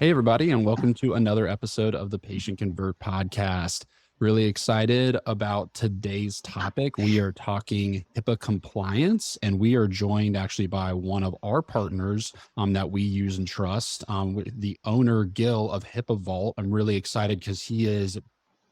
Hey, everybody, and welcome to another episode of the Patient Convert podcast. Really excited about today's topic. We are talking HIPAA compliance, and we are joined actually by one of our partners that we use and trust, the owner, Gil, of HIPAA Vault. I'm really excited because he is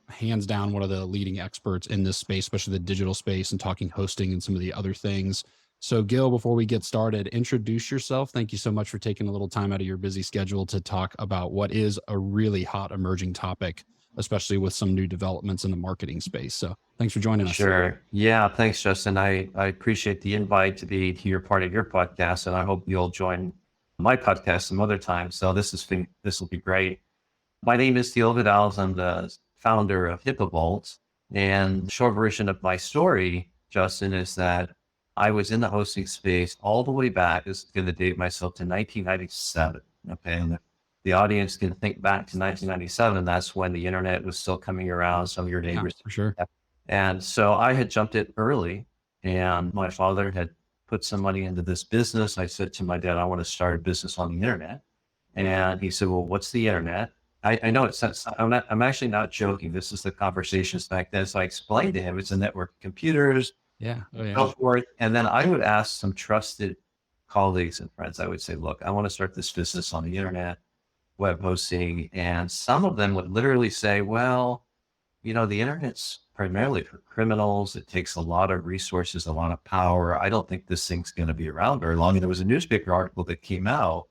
hands down one of the leading experts in this space, especially the digital space and talking hosting and some of the other things. So, Gil, before we get started, introduce yourself. Thank you so much for taking a little time out of your busy schedule to talk about what is a really hot emerging topic, especially with some new developments in the marketing space. So, thanks for joining us. Sure. Yeah. Thanks, Justin. I appreciate the invite to be here part of your podcast, and I hope you'll join my podcast some other time. So this will be great. My name is Gil Vidals. I'm the founder of HIPAA Vault, and the short version of my story, Justin, is that I was in the hosting space all the way back. This is going to date myself to 1997. Okay, and the audience can think back to 1997. That's when the internet was still coming around. Some of your Yeah, neighbors. for sure. And so I had jumped it early, and my father had put some money into this business. I said to my dad, I want to start a business on the internet. And he said, well, what's the internet? I know I'm actually not joking. This is the conversations back then. So I explained to him it's a network of computers, Yeah. Oh, yeah. so forth. And then I would ask some trusted colleagues and friends, I would say, look, I want to start this business on the internet, web hosting. And some of them would literally say, well, the internet's primarily for criminals. It takes a lot of resources, a lot of power. I don't think this thing's going to be around very long. And there was a newspaper article that came out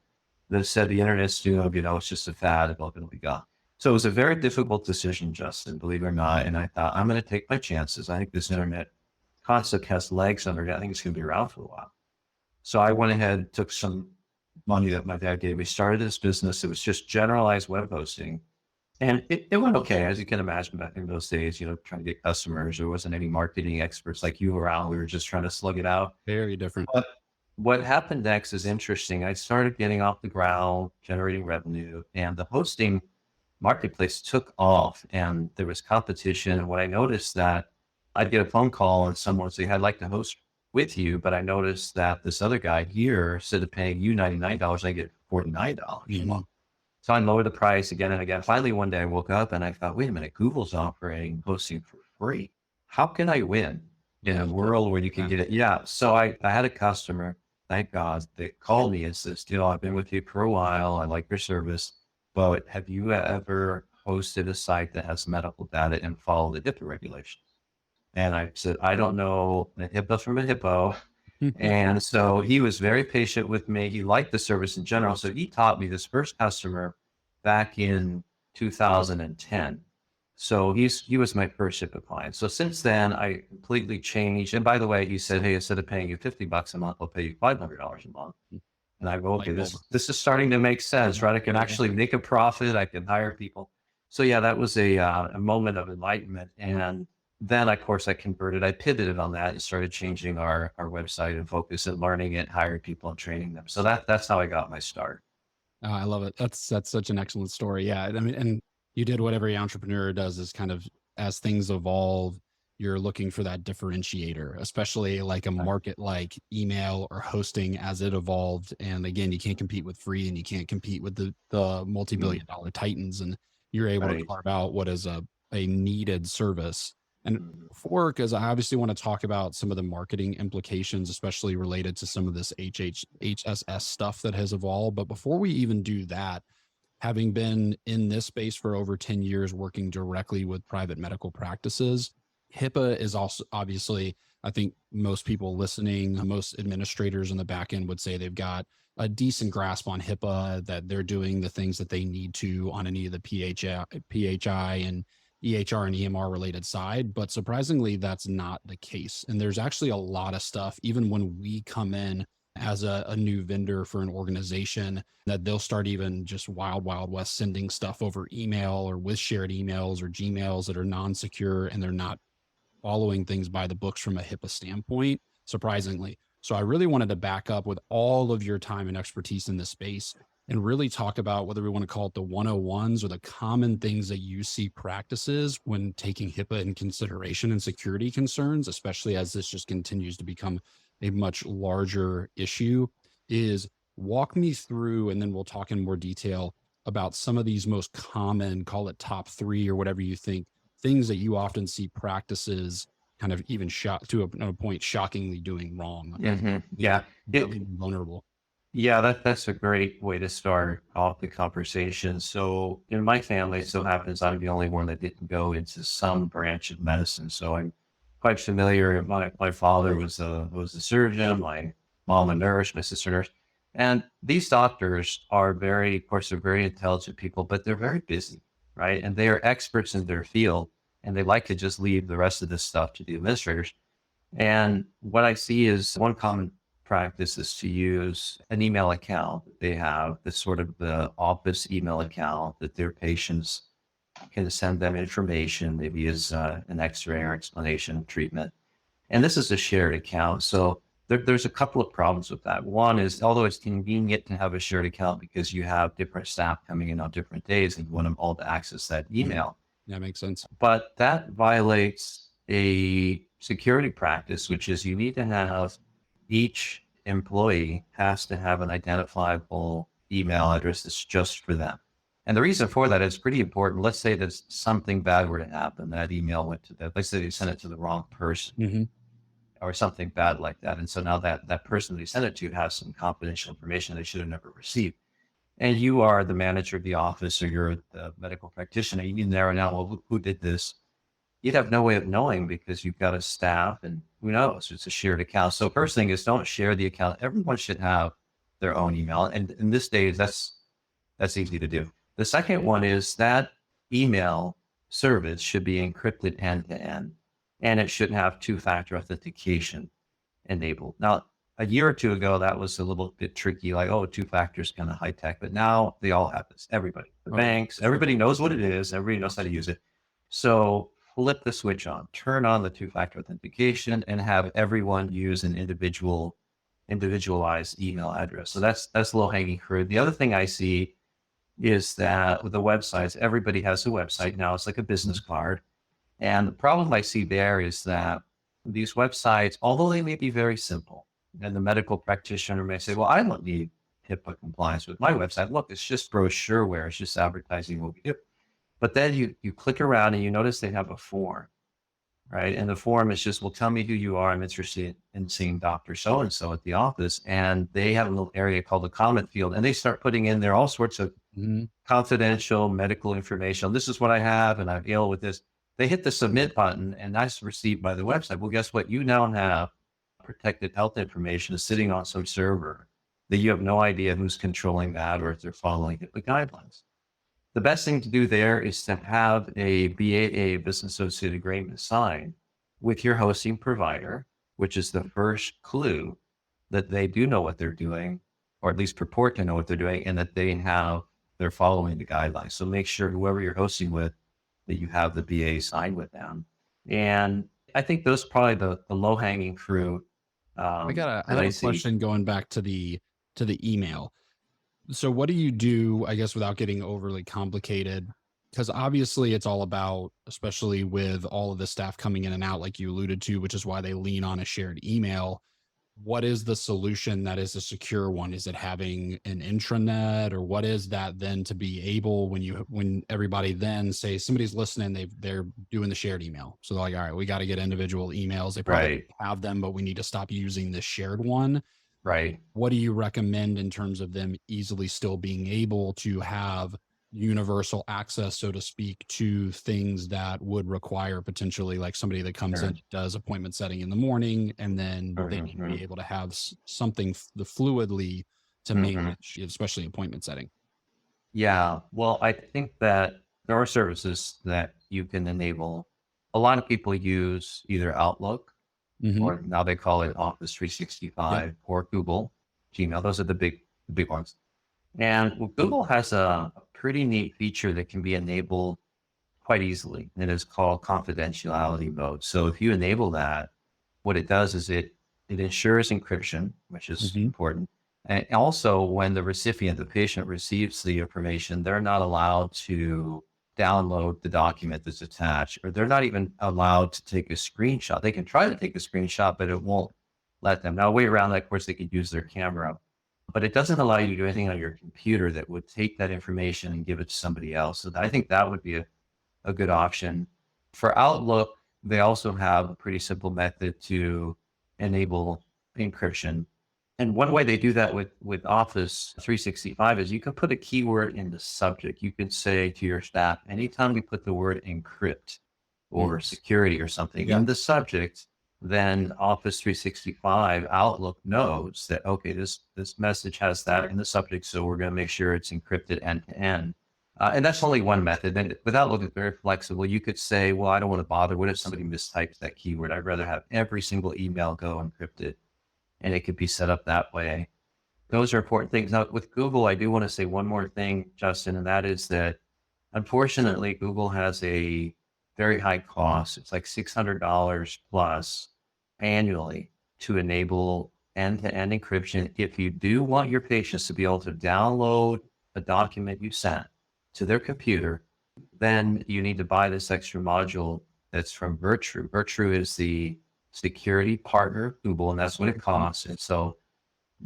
that said the internet's it's just a fad and it'll be gone. So it was a very difficult decision, Justin, believe it or not. And I thought, I'm going to take my chances. I think this internet concept has legs under it. I think it's going to be around for a while. So I went ahead, took some money that my dad gave me, started this business. It was just generalized web hosting. And it went okay, as you can imagine back in those days, trying to get customers. There wasn't any marketing experts like you around. We were just trying to slug it out. Very different. But what happened next is interesting. I started getting off the ground, generating revenue, and the hosting marketplace took off and there was competition. And what I noticed that I'd get a phone call and someone would say, I'd like to host with you. But I noticed that this other guy here, instead of paying you $99, I get $49 a month. So I lowered the price again and again. Finally, one day I woke up and I thought, wait a minute, Google's offering hosting for free. How can I win in a world where you can get it? Yeah. So I had a customer, thank God, they called me and says, I've been with you for a while. I like your service, but have you ever hosted a site that has medical data and follow the HIPAA regulations? And I said, I don't know a HIPAA from a hippo. And so he was very patient with me. He liked the service in general. So he taught me this first customer back in 2010. So he was my first HIPAA client. So since then, I completely changed. And by the way, he said, hey, instead of paying you $50 a month, I'll pay you $500 a month. And I go, okay, this is starting to make sense, right? I can actually make a profit. I can hire people. So yeah, that was a moment of enlightenment. And then, of course, I pivoted on that and started changing our website and focus and learning it, hiring people and training them. So that's how I got my start. Oh, I love it. That's such an excellent story. Yeah. I mean, and you did what every entrepreneur does is kind of as things evolve, you're looking for that differentiator, especially like a market like email or hosting as it evolved. And again, you can't compete with free and you can't compete with the multi-billion dollar titans. And you're able to carve out what is a needed service. And before, because I obviously want to talk about some of the marketing implications, especially related to some of this HSS stuff that has evolved. But before we even do that, having been in this space for over 10 years, working directly with private medical practices, HIPAA is also obviously, I think most people listening, most administrators in the back end would say they've got a decent grasp on HIPAA, that they're doing the things that they need to on any of the PHI and EHR and EMR related side, but surprisingly, that's not the case. And there's actually a lot of stuff, even when we come in as a new vendor for an organization, that they'll start even just wild west sending stuff over email or with shared emails or Gmails that are non-secure, and they're not following things by the books from a HIPAA standpoint, surprisingly. So I really wanted to back up with all of your time and expertise in this space and really talk about whether we want to call it the 101s or the common things that you see practices when taking HIPAA in consideration and security concerns, especially as this just continues to become a much larger issue. Is walk me through, and then we'll talk in more detail about some of these most common, call it top three or whatever you think, things that you often see practices kind of even shot to a point shockingly doing wrong, Yeah. being vulnerable. Yeah, that's a great way to start off the conversation. So in my family, it so happens I'm the only one that didn't go into some branch of medicine. So I'm quite familiar. My father was a surgeon, my mom a nurse, my sister a nurse. And these doctors are very, of course, they're very intelligent people, but they're very busy, right? And they are experts in their field, and they like to just leave the rest of this stuff to the administrators. And what I see is one common practice is to use an email account. They have this sort of the office email account that their patients can send them information, maybe as an X-ray or explanation treatment. And this is a shared account. So there's a couple of problems with that. One is, although it's convenient to have a shared account because you have different staff coming in on different days and you want them all to access that email, That makes sense. but that violates a security practice, which is you need to have each employee has to have an identifiable email address that's just for them. And the reason for that is pretty important. Let's say that something bad were to happen, that email went to them. Let's say they sent it to the wrong person Hmm. or something bad like that. And so now that person they sent it to has some confidential information they should have never received. And you are the manager of the office or you're the medical practitioner. You need to narrow down, well, who did this? You'd have no way of knowing because you've got a staff and who knows, it's a shared account. So first thing is don't share the account. Everyone should have their own email. And in this days, that's easy to do. The second one is that email service should be encrypted end to end, and it should have two-factor authentication enabled. Now, a year or two ago, that was a little bit tricky, like, oh, two-factor is kind of high tech, but now they all have this. Everybody, the banks, everybody knows what it is. Everybody knows how to use it. So flip the switch on, turn on the two-factor authentication and have everyone use an individualized email address. So that's low hanging fruit. The other thing I see is that with the websites, everybody has a website now. It's like a business card. And the problem I see there is that these websites, although they may be very simple, and the medical practitioner may say, well, I don't need HIPAA compliance with my website. Look, it's just brochureware. It's just advertising what we do. But then you click around and you notice they have a form, right? And the form is just, well, tell me who you are. I'm interested in seeing Dr. So-and-so at the office. And they have a little area called the comment field. And they start putting in there all sorts of confidential medical information. This is what I have, and I'm ill with this. They hit the submit button, and that's received by the website. Well, guess what? You now have protected health information sitting on some server that you have no idea who's controlling that or if they're following HIPAA guidelines. The best thing to do there is to have a BAA, business associate agreement signed with your hosting provider, which is the first clue that they do know what they're doing, or at least purport to know what they're doing, and that they're following the guidelines. So make sure whoever you're hosting with, that you have the BA signed with them. And I think those are probably the low hanging fruit. I have a question going back to the email. So what do you do, I guess, without getting overly complicated? Because obviously it's all about, especially with all of the staff coming in and out, like you alluded to, which is why they lean on a shared email. What is the solution that is a secure one? Is it having an intranet, or what is that then to be able when everybody then say somebody's listening, they're doing the shared email. So they're like, all right, we got to get individual emails. They probably have them, but we need to stop using the shared one. Right. What do you recommend in terms of them easily still being able to have universal access, so to speak, to things that would require potentially like somebody that comes in, does appointment setting in the morning, and then they need to be able to have something fluidly to manage, especially appointment setting? Yeah. Well, I think that there are services that you can enable. A lot of people use either Outlook, or now they call it Office 365, or Google, Gmail. Those are the big ones. And Google has a pretty neat feature that can be enabled quite easily. And it is called confidentiality mode. So if you enable that, what it does is it ensures encryption, which is important. And also when the recipient, the patient receives the information, they're not allowed to download the document that's attached, or they're not even allowed to take a screenshot. They can try to take a screenshot, but it won't let them. Now, way around that, of course, they could use their camera. but it doesn't allow you to do anything on your computer that would take that information and give it to somebody else. So I think that would be a good option. For Outlook, they also have a pretty simple method to enable encryption. And one way they do that with Office 365 is you can put a keyword in the subject. You can say to your staff, anytime we put the word encrypt or security or something in the subject, then Office 365 Outlook knows that, okay, this message has that in the subject, so we're going to make sure it's encrypted end to end. And that's only one method. And with Outlook, it's very flexible. You could say, well, I don't want to bother. What if somebody mistypes that keyword? I'd rather have every single email go encrypted, and it could be set up that way. Those are important things. Now, with Google, I do want to say one more thing, Justin, and that is that unfortunately, Google has a very high cost. It's like $600 plus annually to enable end-to-end encryption. If you do want your patients to be able to download a document you sent to their computer, then you need to buy this extra module that's from Virtru. Virtru is the security partner of Google, and that's what it costs. And so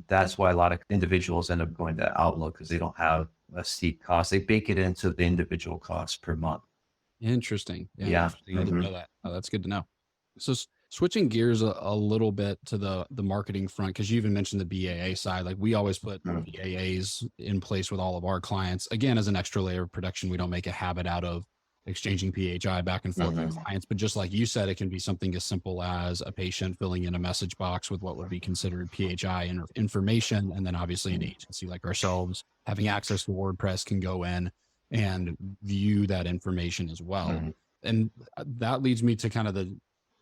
that's why a lot of individuals end up going to Outlook, because they don't have a steep cost. They bake it into the individual cost per month. Interesting. Yeah. Interesting. I didn't know that. Oh, that's good to know. So switching gears a little bit to the marketing front, because you even mentioned the BAA side. Like we always put BAAs in place with all of our clients. Again, as an extra layer of protection, we don't make a habit out of exchanging PHI back and forth with clients. But just like you said, it can be something as simple as a patient filling in a message box with what would be considered PHI information. And then obviously an agency like ourselves having access to WordPress can go in and view that information as well. And that leads me to kind of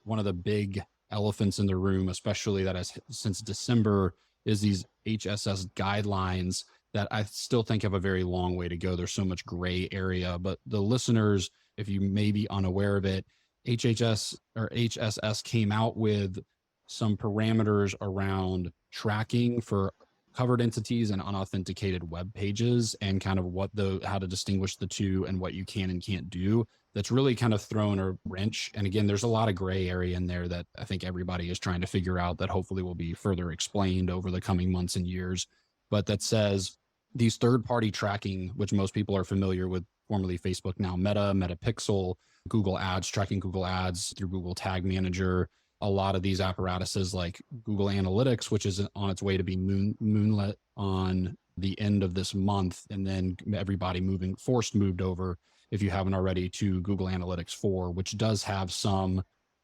one of the big elephants in the room, especially that has since December, is these HSS guidelines that I still think have a very long way to go. There's so much gray area, but the listeners, if you may be unaware of it, HSS came out with some parameters around tracking for covered entities and unauthenticated web pages, and kind of how to distinguish the two and what you can and can't do. That's really kind of thrown a wrench. And again, there's a lot of gray area in there that I think everybody is trying to figure out, that hopefully will be further explained over the coming months and years. But that says these third-party tracking, which most people are familiar with, formerly Facebook, now Meta, Metapixel, Google Ads, tracking Google Ads through Google Tag Manager, a lot of these apparatuses like Google Analytics, which is on its way to be moonlit on the end of this month, and then everybody moved over, if you haven't already, to Google Analytics 4, which does have some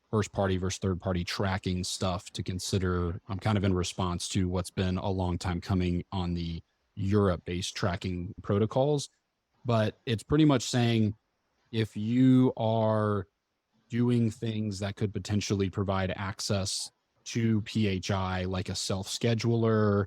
first party versus third party tracking stuff to consider. I'm kind of in response to what's been a long time coming on the Europe-based tracking protocols. But it's pretty much saying if you are doing things that could potentially provide access to PHI, like a self-scheduler,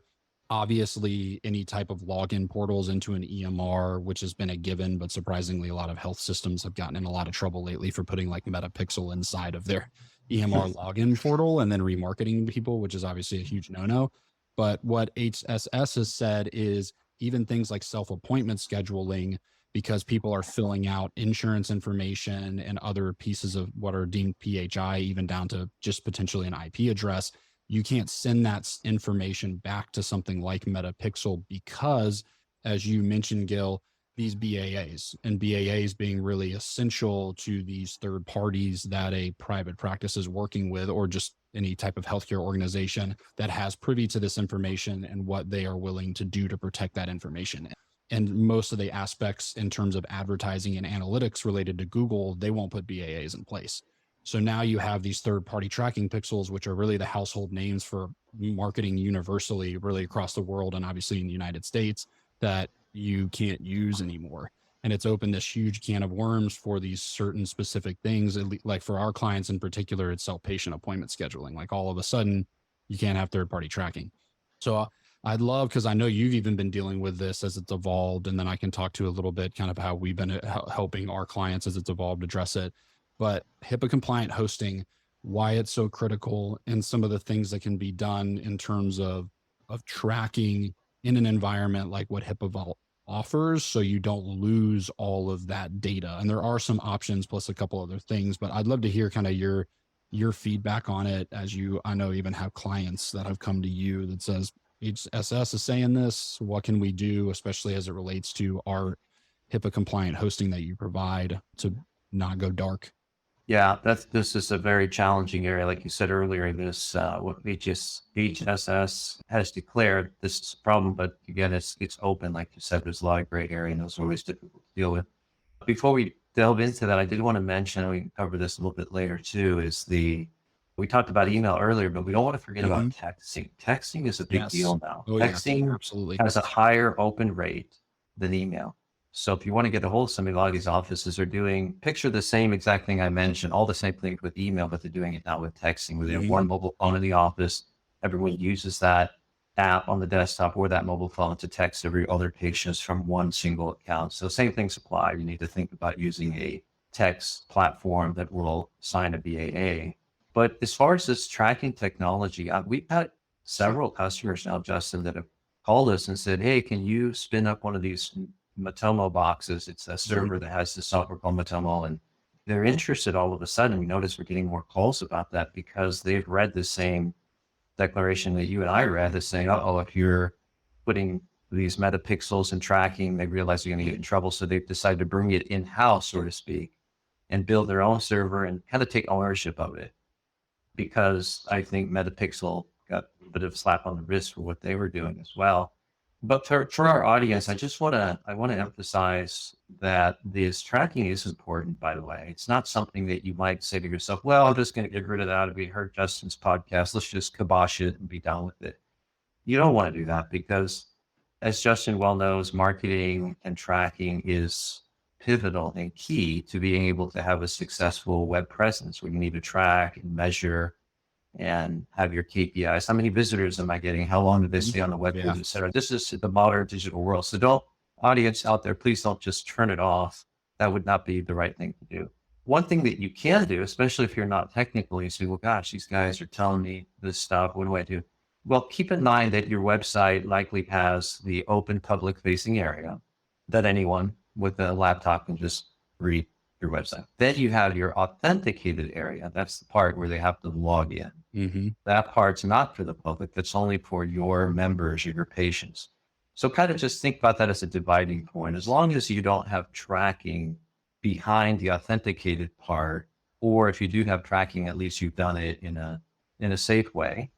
obviously any type of login portals into an EMR, which has been a given, but surprisingly, a lot of health systems have gotten in a lot of trouble lately for putting like Metapixel inside of their EMR login portal and then remarketing people, which is obviously a huge no-no. But what HSS has said is even things like self-appointment scheduling, because people are filling out insurance information and other pieces of what are deemed PHI, even down to just potentially an IP address, you can't send that information back to something like Metapixel because, as you mentioned, Gil, these BAAs and BAAs being really essential to these third parties that a private practice is working with, or just any type of healthcare organization that has privy to this information and what they are willing to do to protect that information. And most of the aspects in terms of advertising and analytics related to Google, they won't put BAAs in place. So now you have these third-party tracking pixels, which are really the household names for marketing universally, really across the world, and obviously in the United States, that you can't use anymore. And it's opened this huge can of worms for these certain specific things. Like for our clients in particular, it's self-patient appointment scheduling. Like all of a sudden, you can't have third-party tracking. So I'd love, because I know you've even been dealing with this as it's evolved, and then I can talk to a little bit kind of how we've been helping our clients as it's evolved address it. But HIPAA compliant hosting, why it's so critical, and some of the things that can be done in terms of tracking in an environment like what HIPAA Vault offers, so you don't lose all of that data. And there are some options plus a couple other things, but I'd love to hear kind of your feedback on it, as I know even have clients that have come to you that says, HSS is saying this. What can we do, especially as it relates to our HIPAA compliant hosting that you provide to not go dark? Yeah, this is a very challenging area. Like you said earlier, this what HSS has declared this is a problem, but again, it's open. Like you said, there's a lot of gray area, and those are always difficult to deal with. Before we delve into that, I did want to mention, and we can cover this a little bit later too, we talked about email earlier, but we don't want to forget about texting. Texting is a big Yes. deal now. Oh yeah, Texting absolutely. has a higher open rate than email. So if you want to get a hold of somebody, a lot of these offices are doing, picture the same exact thing I mentioned, all the same things with email, but they're doing it now with texting, where they have one mobile phone in the office. Everyone uses that app on the desktop or that mobile phone to text every other patients from one single account. So same things apply. You need to think about using a text platform that will sign a BAA. But as far as this tracking technology, we've had several customers now, Justin, that have called us and said, hey, can you spin up one of these Matomo boxes? It's a server that has this software called Matomo, and they're interested all of a sudden. We notice we're getting more calls about that because they've read the same declaration that you and I read that's saying, oh, if you're putting these metapixels and tracking, they realize they're going to get in trouble. So they've decided to bring it in-house, so to speak, and build their own server and kind of take ownership of it. Because I think Metapixel got a bit of a slap on the wrist for what they were doing as well. But for our audience, I want to emphasize that this tracking is important, by the way. It's not something that you might say to yourself, well, I'm just going to get rid of that. We heard Justin's podcast. Let's just kibosh it and be done with it. You don't want to do that because, as Justin well knows, marketing and tracking is pivotal and key to being able to have a successful web presence where you need to track and measure and have your KPIs. How many visitors am I getting? How long did they stay on the web page, et cetera? This is the modern digital world. So don't, audience out there, please don't just turn it off. That would not be the right thing to do. One thing that you can do, especially if you're not technical, you say, well, gosh, these guys are telling me this stuff. What do I do? Well, keep in mind that your website likely has the open public facing area that anyone with a laptop can just read your website. Then you have your authenticated area. That's the part where they have to log in. That part's not for the public. That's only for your members or your patients. So kind of just think about that as a dividing point. As long as you don't have tracking behind the authenticated part, or if you do have tracking, at least you've done it in a safe way,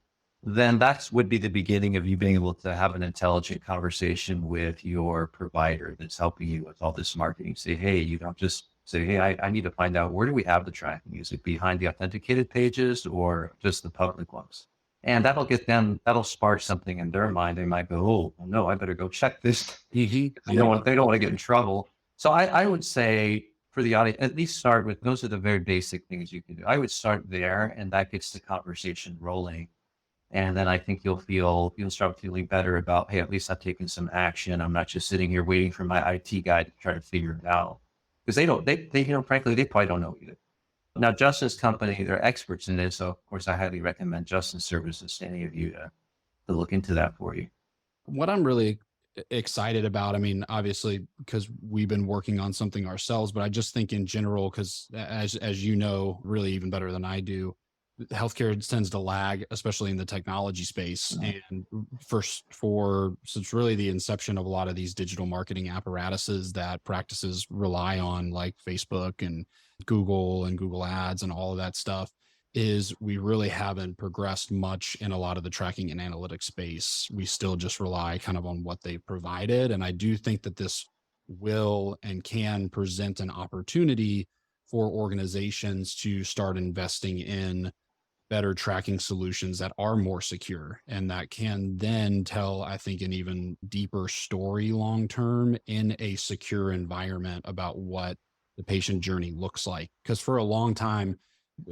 then that would be the beginning of you being able to have an intelligent conversation with your provider that's helping you with all this marketing. Say, hey, you don't just say, hey, I need to find out, where do we have the tracking? Is it behind the authenticated pages or just the public ones? And that'll spark something in their mind. They might go, oh no, I better go check this. They don't want to get in trouble. So I would say for the audience, at least start with, those are the very basic things you can do. I would start there, and that gets the conversation rolling. And then I think you'll start feeling better about, hey, at least I've taken some action. I'm not just sitting here waiting for my IT guy to try to figure it out. Because frankly, they probably don't know either. Now, Justin's company, they're experts in this. So of course, I highly recommend Justin's services to any of you to look into that for you. What I'm really excited about, I mean, obviously, because we've been working on something ourselves, but I just think in general, because as you know, really even better than I do, healthcare tends to lag, especially in the technology space. And since really the inception of a lot of these digital marketing apparatuses that practices rely on, like Facebook and Google Ads and all of that stuff, is we really haven't progressed much in a lot of the tracking and analytics space. We still just rely kind of on what they provided. And I do think that this will and can present an opportunity for organizations to start investing in better tracking solutions that are more secure and that can then tell, I think, an even deeper story long term in a secure environment about what the patient journey looks like. Because for a long time,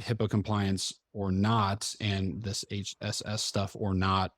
HIPAA compliance or not, and this HSS stuff or not,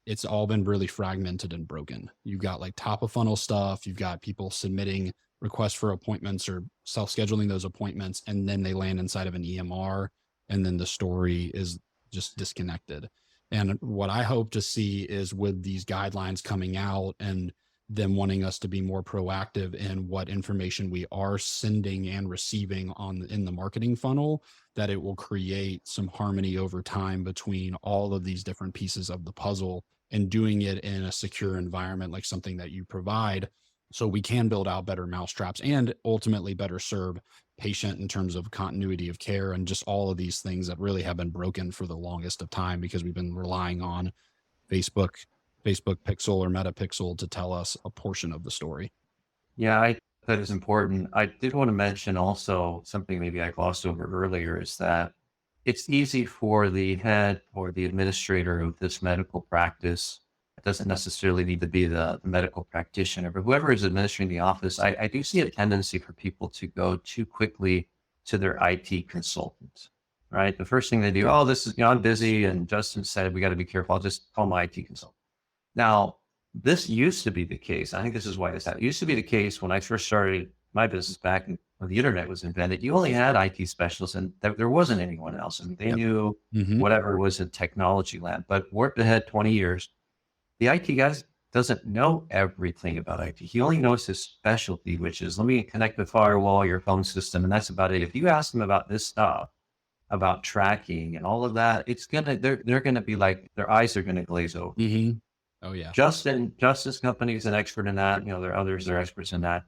it's all been really fragmented and broken. You've got like top of funnel stuff, you've got people submitting requests for appointments or self-scheduling those appointments, and then they land inside of an EMR, and then the story is just disconnected. And what I hope to see is, with these guidelines coming out and them wanting us to be more proactive in what information we are sending and receiving in the marketing funnel, that it will create some harmony over time between all of these different pieces of the puzzle and doing it in a secure environment, like something that you provide, so we can build out better mousetraps and ultimately better serve patient in terms of continuity of care and just all of these things that really have been broken for the longest of time because we've been relying on Facebook, Facebook Pixel or Meta Pixel to tell us a portion of the story. Yeah, that is important. I did want to mention also something maybe I glossed over earlier is that it's easy for the head or the administrator of this medical practice. It doesn't necessarily need to be the medical practitioner, but whoever is administering the office, I do see a tendency for people to go too quickly to their IT consultant, right? The first thing they do, oh, this is, I'm busy. And Justin said, we got to be careful. I'll just call my IT consultant. Now, this used to be the case. I think this is why this happened. It used to be the case when I first started my business back when the internet was invented. You only had IT specialists and there wasn't anyone else. I mean, they knew whatever was in technology land, but worked ahead 20 years. The IT guy doesn't know everything about IT. He only knows his specialty, which is let me connect the firewall, your phone system, and that's about it. If you ask them about this stuff, about tracking and all of that, they're gonna be like their eyes are gonna glaze over. Oh yeah. Justice Company is an expert in that. There are others that are experts in that.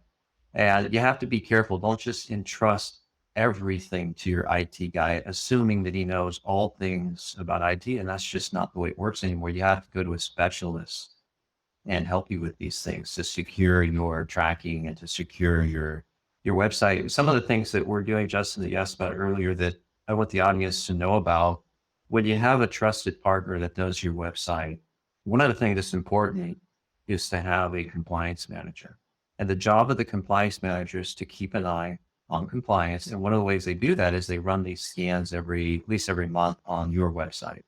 And you have to be careful. Don't just entrust everything to your IT guy, assuming that he knows all things about IT. And that's just not the way it works anymore. You have to go to a specialist and help you with these things to secure your tracking and to secure your website. Some of the things that we're doing, Justin, that you asked about earlier that I want the audience to know about, when you have a trusted partner that does your website, one of the things that's important is to have a compliance manager. And the job of the compliance manager is to keep an eye on compliance. And one of the ways they do that is they run these scans at least every month on your website.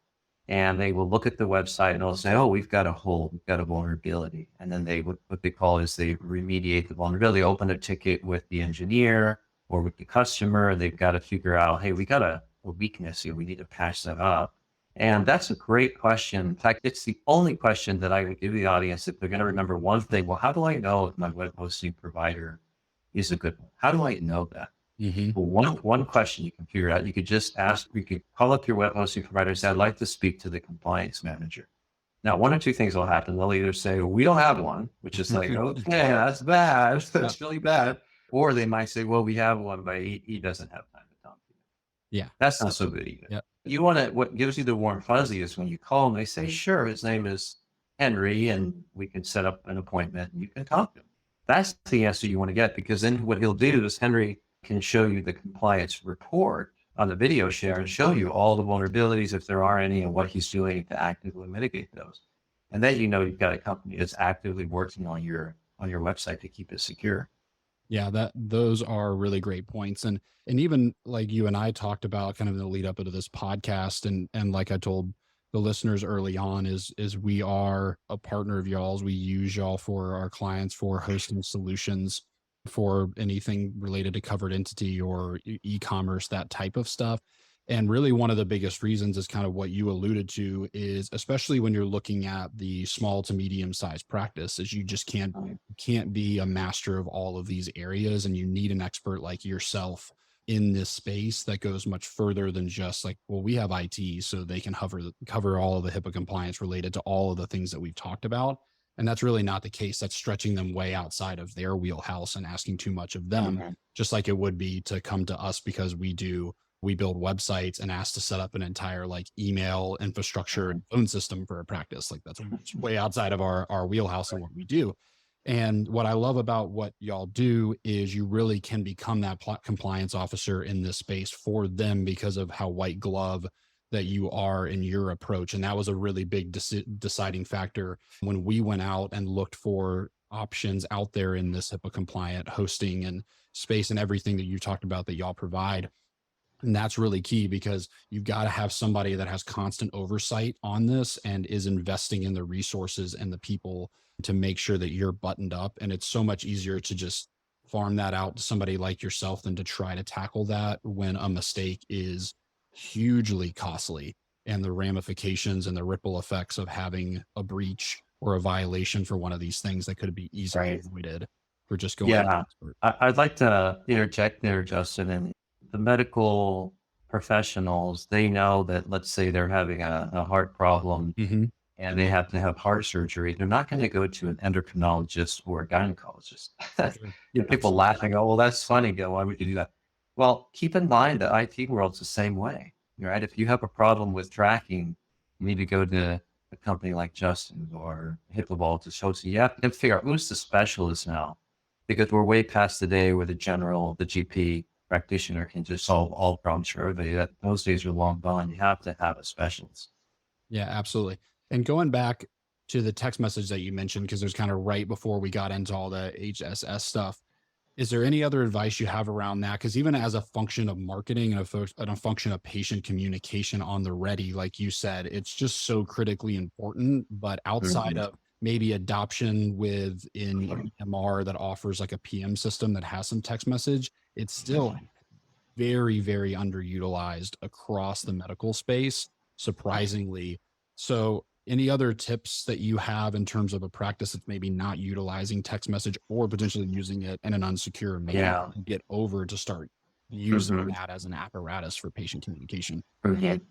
And they will look at the website and they'll say, oh, we've got a hole, we've got a vulnerability. And then what they call is they remediate the vulnerability, open a ticket with the engineer or with the customer. They've got to figure out, hey, we got a weakness here. We need to patch that up. And that's a great question. In fact, it's the only question that I would give the audience if they're going to remember one thing. Well, how do I know if my web hosting provider is a good one? How do I know that? Well, one question you can figure out, you could just ask, you could call up your web hosting provider and say, I'd like to speak to the compliance manager. Now, one or two things will happen. They'll either say, we don't have one, which is like, okay, that's bad. That's really bad. Or they might say, well, we have one, but he doesn't have time to talk to you. Yeah. That's not so good either. You want to, what gives you the warm fuzzy is when you call them, they say, sure, his name is Henry, and we can set up an appointment and you can talk to him. That's the answer you want to get, because then what he'll do is Henry can show you the compliance report on the video share and show you all the vulnerabilities, if there are any, and what he's doing to actively mitigate those. And then you've got a company that's actively working on your website to keep it secure. Yeah, those are really great points. And even like you and I talked about kind of in the lead up into this podcast, and like I told the listeners early on, is we are a partner of y'all's. We use y'all for our clients for hosting solutions for anything related to covered entity or e-commerce, that type of stuff. And really one of the biggest reasons is kind of what you alluded to, is especially when you're looking at the small to medium sized practice, is you just can't be a master of all of these areas, and you need an expert like yourself in this space that goes much further than just like, well, we have IT, so they can cover all of the HIPAA compliance related to all of the things that we've talked about. And that's really not the case. That's stretching them way outside of their wheelhouse and asking too much of them, just like it would be to come to us because we build websites and ask to set up an entire like email infrastructure and phone system for a practice. Like that's way outside of our wheelhouse and what we do. And what I love about what y'all do is you really can become that compliance officer in this space for them because of how white glove that you are in your approach. And that was a really big deciding factor when we went out and looked for options out there in this HIPAA compliant hosting and space and everything that you talked about that y'all provide. And that's really key, because you've got to have somebody that has constant oversight on this and is investing in the resources and the people to make sure that you're buttoned up. And it's so much easier to just farm that out to somebody like yourself than to try to tackle that when a mistake is hugely costly, and the ramifications and the ripple effects of having a breach or a violation for one of these things that could be easily avoided for just going. Yeah, I'd like to interject there, Justin. And the medical professionals, they know that, let's say they're having a heart problem. and they have to have heart surgery, they're not going to go to an endocrinologist or a gynecologist. Sure. People laughing, oh, well, that's funny, Gil. Why would you do that? Well, keep in mind the IT world's the same way, right? If you have a problem with tracking, you need to go to a company like Justin or HIPAA Vault. So you have to figure out who's the specialist now, because we're way past the day where the GP practitioner can just solve all problems for everybody. Those days are long gone. You have to have a specialist. Yeah, absolutely. And going back to the text message that you mentioned, because there's kind of right before we got into all the HSS stuff, is there any other advice you have around that? Because even as a function of marketing and a function of patient communication on the ready, like you said, it's just so critically important. But outside of maybe adoption within EMR that offers like a PM system that has some text message, it's still very, very underutilized across the medical space, surprisingly. So, any other tips that you have in terms of a practice that's maybe not utilizing text message or potentially using it in an unsecure manner Yeah. to get over to start using that as an apparatus for patient communication? Mhm.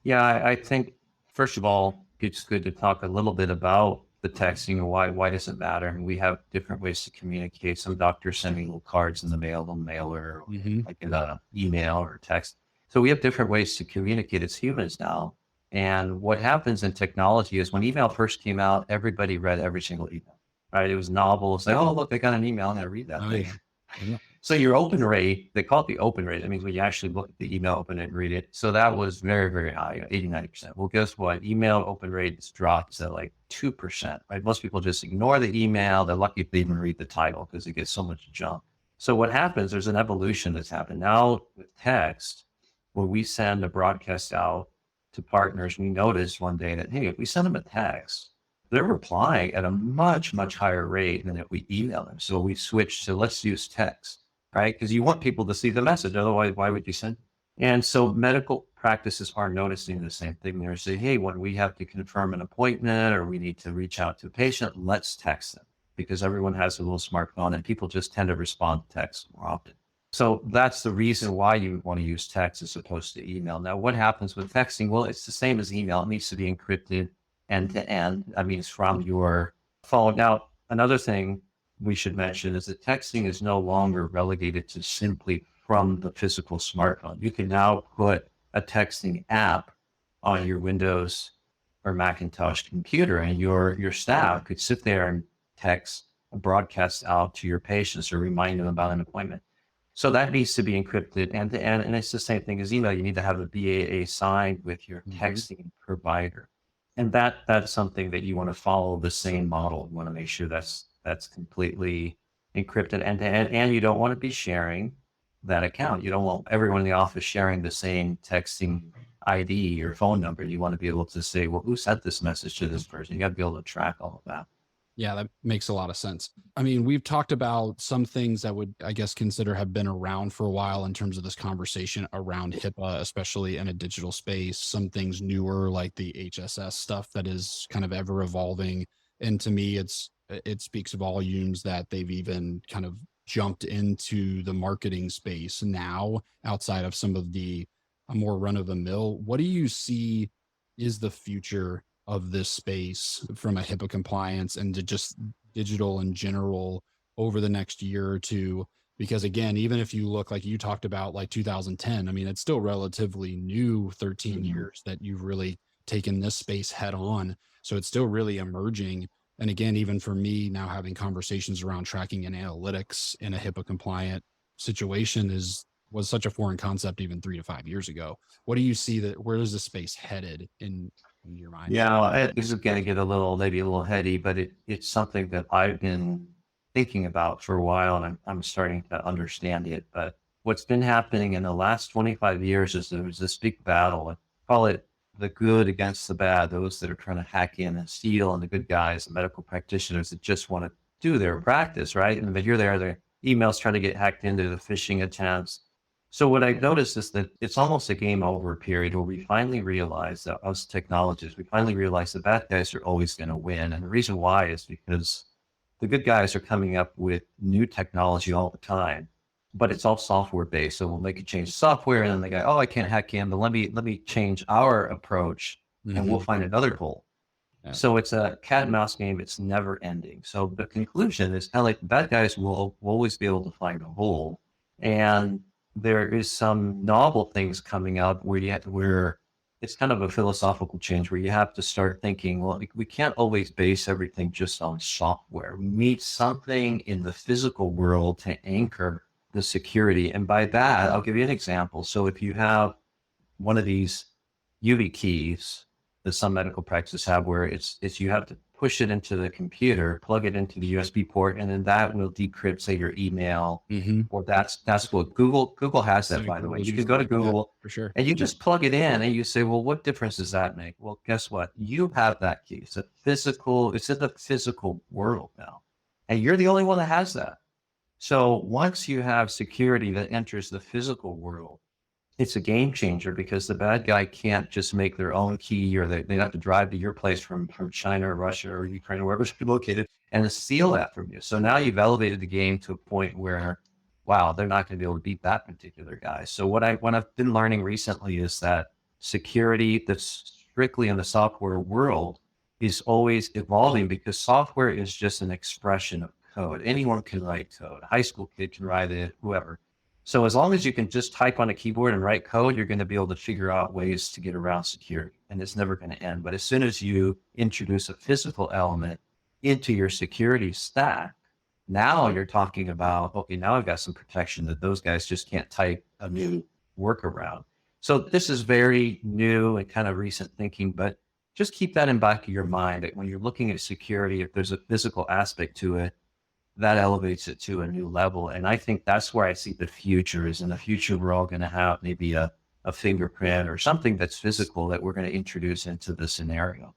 Yeah, I think first of all, it's good to talk a little bit about the texting and why does it matter? And we have different ways to communicate. Some doctors send me little cards in the mail, the mailer, or like in an email or text. So we have different ways to communicate as humans now. And what happens in technology is when email first came out, everybody read every single email. Right? It was novel. It's like, oh, look, I got an email. I'm going to read that Oh, thing. yeah. Yeah. So your open rate, they call it the open rate. That means when you actually look at the email, open it, and read it. So that was very, very high, 80, 90%. Well, guess what? Email open rate has dropped to like 2%, right? Most people just ignore the email. They're lucky if they even read the title because it gets so much junk. So what happens, there's an evolution that's happened. Now with text, when we send a broadcast out to partners, we notice one day that, hey, if we send them a text, they're replying at a much, much higher rate than if we email them. So we switched to let's use text, right? Because you want people to see the message. Otherwise, why would you send? And so medical practices are noticing the same thing. They're saying, hey, when we have to confirm an appointment or we need to reach out to a patient, let's text them because everyone has a little smartphone and people just tend to respond to text more often. So that's the reason why you want to use text as opposed to email. Now, what happens with texting? Well, it's the same as email. It needs to be encrypted end to end. I mean, it's from your phone. Now, another thing we should mention is that texting is no longer relegated to simply from the physical smartphone. You can now put a texting app on your Windows or Macintosh computer, and your staff could sit there and text a broadcast out to your patients or remind them about an appointment. So that needs to be encrypted end to end. And it's the same thing as email. You need to have a BAA signed with your texting provider. And that's something that you want to follow the same model. You want to make sure that's completely encrypted end to end. And you don't want to be sharing that account. You don't want everyone in the office sharing the same texting ID or phone number. You want to be able to say, well, who sent this message to this person? You got to be able to track all of that. Yeah, that makes a lot of sense. I mean, we've talked about some things that would, I guess, consider have been around for a while in terms of this conversation around HIPAA, especially in a digital space. Some things newer, like the HSS stuff that is kind of ever evolving. And to me, it speaks volumes that they've even kind of jumped into the marketing space now outside of some of the more run of the mill. What do you see is the future of this space from a HIPAA compliance and to just digital in general over the next year or two? Because again, even if you look like you talked about like 2010, I mean, it's still relatively new, 13 years that you've really taken this space head on. So it's still really emerging. And again, even for me now having conversations around tracking and analytics in a HIPAA compliant situation was such a foreign concept even 3 to 5 years ago. What do you see where is the space headed in your mind? Yeah, this is going to get maybe a little heady, but it's something that I've been thinking about for a while, and I'm starting to understand it. But what's been happening in the last 25 years is there's this big battle. I call it the good against the bad, those that are trying to hack in and steal, and the good guys, the medical practitioners that just want to do their practice, right? And but you're there, their emails trying to get hacked into the phishing attempts. So what I've noticed is that it's almost a game over period where we finally realize that us technologists, we finally realize the bad guys are always going to win. And the reason why is because the good guys are coming up with new technology all the time, but it's all software based. So when they can change software and then they go, oh, I can't hack in, but let me change our approach and we'll find another hole. Yeah. So it's a cat and mouse game. It's never ending. So the conclusion is kind of like bad guys will always be able to find a hole. And there is some novel things coming out where where it's kind of a philosophical change where you have to start thinking, well, like, we can't always base everything just on software. We need something in the physical world to anchor the security. And by that, I'll give you an example. So if you have one of these UV keys that some medical practices have where it's you have to push it into the computer, plug it into the USB port, and then that will decrypt, say, your email. Mm-hmm. Or that's what Google has that, So by the way. Google's You can using go to it. Yeah, Google for sure. and you just plug it in and you say, well, what difference does that make? Well, guess what? You have that key. It's in the physical world now. And you're the only one that has that. So once you have security that enters the physical world, it's a game changer because the bad guy can't just make their own key, or they have to drive to your place from China or Russia or Ukraine or wherever you're located and steal that from you. So now you've elevated the game to a point where, wow, they're not going to be able to beat that particular guy. So what I've been learning recently is that security that's strictly in the software world is always evolving because software is just an expression of code. Anyone can write code. A high school kid can write it, whoever. So as long as you can just type on a keyboard and write code, you're going to be able to figure out ways to get around security, and it's never going to end. But as soon as you introduce a physical element into your security stack, now you're talking about, okay, now I've got some protection that those guys just can't type a new workaround. So this is very new and kind of recent thinking, but just keep that in back of your mind that when you're looking at security, if there's a physical aspect to it, that elevates it to a new level. And I think that's where I see the future is. In the future, we're all going to have maybe a fingerprint or something that's physical that we're going to introduce into the scenario.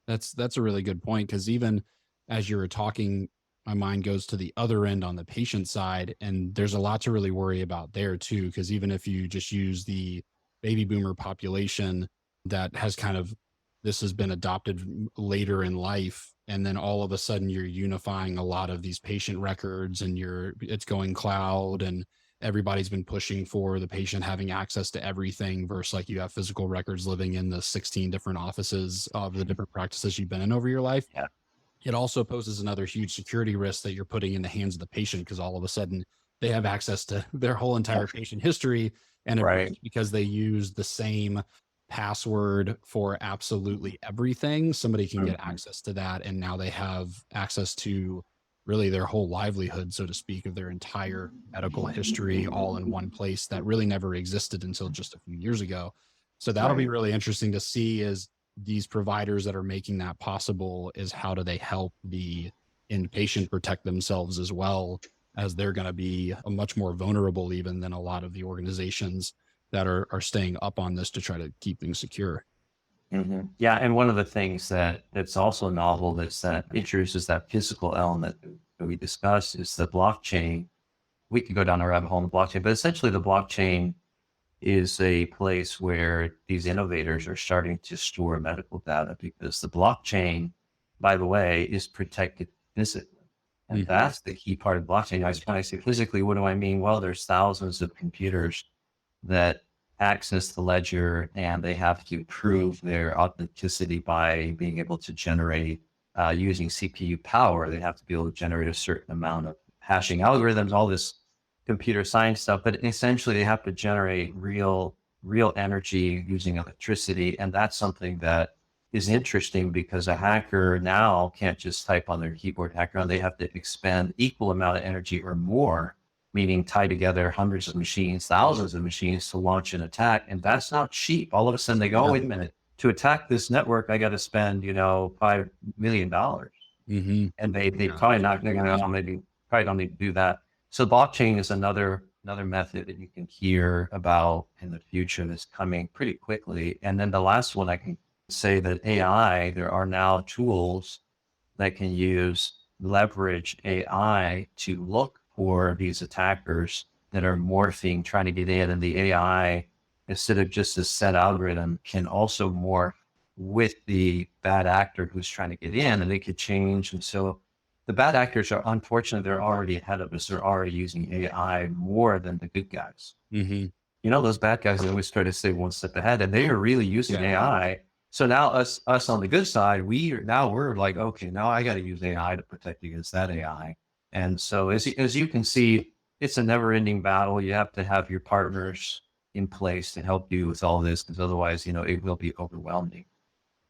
That's a really good point because even as you were talking, my mind goes to the other end on the patient side, and there's a lot to really worry about there too. Because even if you just use the baby boomer population that has kind of this has been adopted later in life, and then all of a sudden you're unifying a lot of these patient records, and it's going cloud, and everybody's been pushing for the patient having access to everything versus like you have physical records living in the 16 different offices of the different practices you've been in over your life. Yeah. It also poses another huge security risk that you're putting in the hands of the patient because all of a sudden they have access to their whole entire patient history. And Right. because they use the same password for absolutely everything, somebody can get Mhm. access to that. And now they have access to really their whole livelihood, so to speak, of their entire medical history all in one place that really never existed until just a few years ago. So that'll be Right. really interesting to see is these providers that are making that possible is how do they help the inpatient protect themselves as well, as they're going to be a much more vulnerable even than a lot of the organizations that are staying up on this to try to keep things secure. Yeah. And one of the things that's also novel that introduces that physical element that we discussed is the blockchain. We could go down a rabbit hole in the blockchain, but essentially the blockchain is a place where these innovators are starting to store medical data because the blockchain, by the way, is protected physically. And Mhm. that's the key part of blockchain. When I say physically, what do I mean? Well, there's thousands of computers that access the ledger and they have to prove their authenticity by being able to generate using CPU power. They have to be able to generate a certain amount of hashing algorithms, all this computer science stuff, but essentially they have to generate real energy using electricity. And that's something that is interesting because a hacker now can't just type on their keyboard hacker. They have to expend equal amount of energy or more, meaning tie together hundreds of machines, thousands of machines to launch an attack. And that's not cheap. All of a sudden they go, oh, Yeah. wait a minute, to attack this network, I got to spend, $5 million. Hmm. And they Yeah. probably not, they're going to maybe probably don't need to do that. So blockchain is another method that you can hear about in the future that's coming pretty quickly. And then the last one I can say that AI, there are now tools that can leverage AI to look for these attackers that are morphing, trying to get in. And the AI, instead of just a set algorithm, can also morph with the bad actor who's trying to get in, and they could change. And so the bad actors are unfortunately, they're already ahead of us. They're already using AI more than the good guys. Hmm. Those bad guys, they always try to stay one step ahead, and they are really using Yeah. AI So now us on the good side, we're like, okay, now I got to use AI to protect against that AI. And so as you can see, it's a never ending battle. You have to have your partners in place to help you with all this, because otherwise, it will be overwhelming.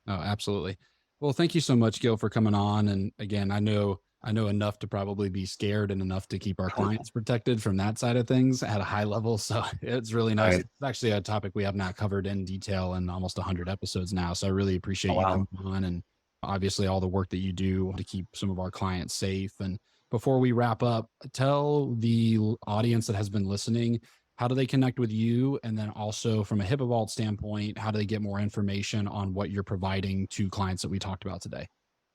Oh, absolutely. Well, thank you so much, Gil, for coming on. And again, I know enough to probably be scared and enough to keep our clients protected from that side of things at a high level. So it's really nice. Right. It's actually a topic we have not covered in detail in almost 100 episodes now. So I really Oh, appreciate you wow. coming on and obviously all the work that you do to keep some of our clients safe. And before we wrap up, tell the audience that has been listening, how do they connect with you? And then also from a HIPAA Vault standpoint, how do they get more information on what you're providing to clients that we talked about today?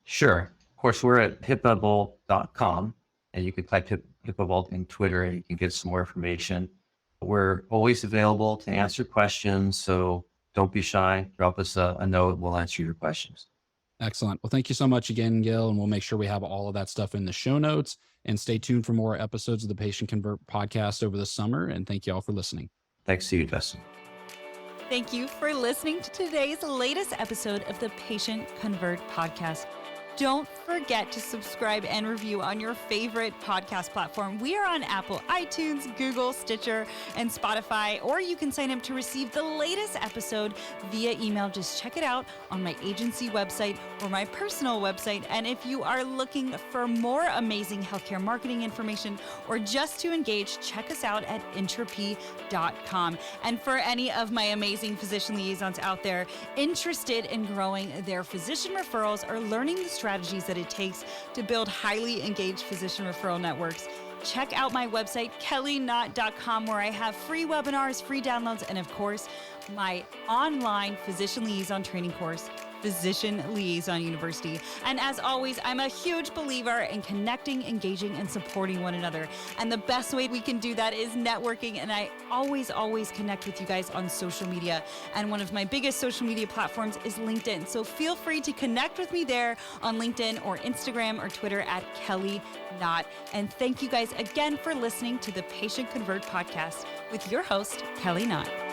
Sure. Of course, we're at HIPAAVault.com, and you can type HIPAA Vault in Twitter and you can get some more information. We're always available to answer questions, so don't be shy. Drop us a note. We'll answer your questions. Excellent. Well, thank you so much again, Gil. And we'll make sure we have all of that stuff in the show notes, and stay tuned for more episodes of the Patient Convert podcast over the summer. And thank you all for listening. Thanks to you, Justin. Thank you for listening to today's latest episode of the Patient Convert podcast. Don't forget to subscribe and review on your favorite podcast platform. We are on Apple, iTunes, Google, Stitcher, and Spotify, or you can sign up to receive the latest episode via email. Just check it out on my agency website or my personal website. And if you are looking for more amazing healthcare marketing information or just to engage, check us out at entropy.com. And for any of my amazing physician liaisons out there interested in growing their physician referrals or learning the strategies that it takes to build highly engaged physician referral networks, check out my website, kellyknott.com, where I have free webinars, free downloads, and of course, my online physician liaison training course, Physician Liaison University. And as always, I'm a huge believer in connecting, engaging, and supporting one another. And the best way we can do that is networking. And I always connect with you guys on social media. And one of my biggest social media platforms is LinkedIn. So feel free to connect with me there on LinkedIn or Instagram or Twitter at Kelly Knott. And thank you guys again for listening to the Patient Convert podcast with your host, Kelly Knott.